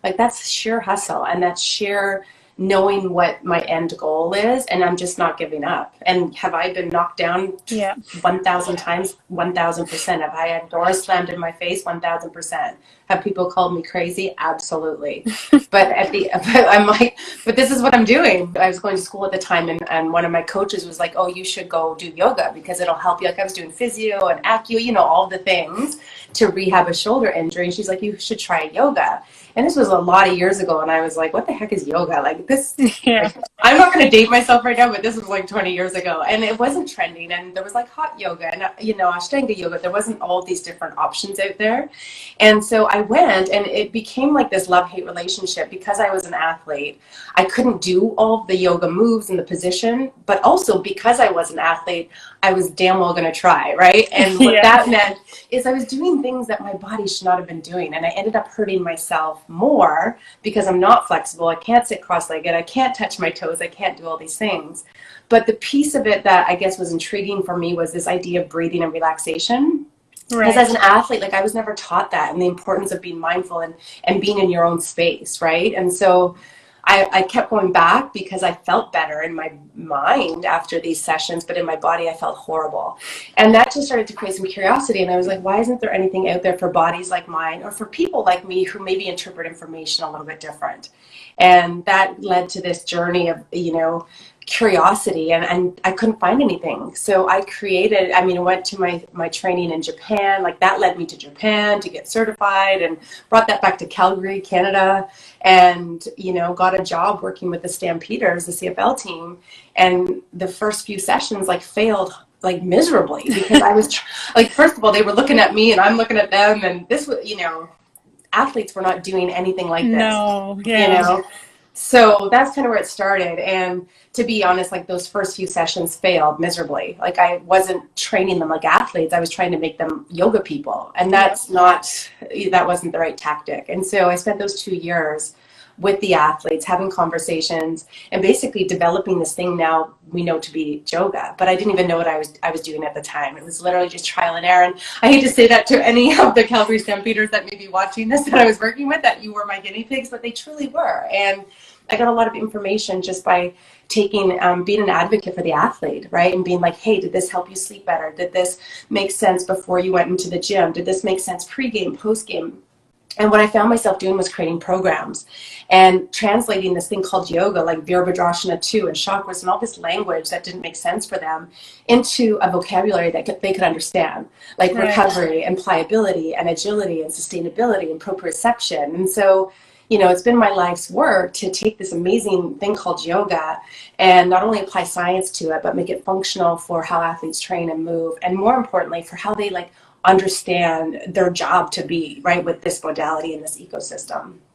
Like that's sheer hustle, and that's sheer knowing what my end goal is, and I'm just not giving up. And have I been knocked down Yeah. 1,000 times? 1,000%. Have I had doors slammed in my face? 1,000%. Have people called me crazy? Absolutely. But but I'm like, but this is what I'm doing. I was going to school at the time, and one of my coaches was like, oh, you should go do yoga because it'll help you. Like I was doing physio and acu, all the things to rehab a shoulder injury. And she's like, you should try yoga. And this was a lot of years ago. And I was like, what the heck is yoga? Like this, Yeah. like, I'm not going to date myself right now, but this was like 20 years ago. And it wasn't trending. And there was like hot yoga and, Ashtanga yoga. There wasn't all these different options out there. And so I went, and it became like this love-hate relationship because I was an athlete. I couldn't do all the yoga moves and the position, but also because I was an athlete, I was damn well going to try, right? And what Yeah. that meant is I was doing things that my body should not have been doing. And I ended up hurting myself more because I'm not flexible. I can't sit cross-legged. I can't touch my toes. I can't do all these things. But the piece of it that I guess was intriguing for me was this idea of breathing and relaxation. Because as Right. an athlete, like I was never taught that, and the importance of being mindful and being in your own space, right? And so I kept going back because I felt better in my mind after these sessions, but in my body I felt horrible. And that just started to create some curiosity. And I was like, why isn't there anything out there for bodies like mine or for people like me who maybe interpret information a little bit different? And that led to this journey of, curiosity, and I couldn't find anything. So I went to my training in Japan. Like that led me to Japan to get certified, and brought that back to Calgary, Canada, and got a job working with the Stampeders, the CFL team. And the first few sessions like failed like miserably because I was like, first of all, they were looking at me and I'm looking at them, and this was, athletes were not doing anything like this, No. you Yeah. know so that's kind of where it started. And to be honest, like those first few sessions failed miserably. Like I wasn't training them like athletes. I was trying to make them yoga people. And Yeah. that wasn't the right tactic. And so I spent those 2 years with the athletes, having conversations, and basically developing this thing now we know to be yoga. But I didn't even know what I was doing at the time. It was literally just trial and error. And I hate to say that to any of the Calgary Stampeders that may be watching this that I was working with, that you were my guinea pigs, but they truly were. And I got a lot of information just by taking, being an advocate for the athlete, right? And being like, hey, did this help you sleep better? Did this make sense before you went into the gym? Did this make sense pre-game, post-game? And what I found myself doing was creating programs and translating this thing called yoga, like Virabhadrasana 2 and chakras and all this language that didn't make sense for them, into a vocabulary that they could understand, like Right. recovery and pliability and agility and sustainability and proprioception. And so, it's been my life's work to take this amazing thing called yoga and not only apply science to it, but make it functional for how athletes train and move. And more importantly, for how they understand their job to be right with this modality in this ecosystem.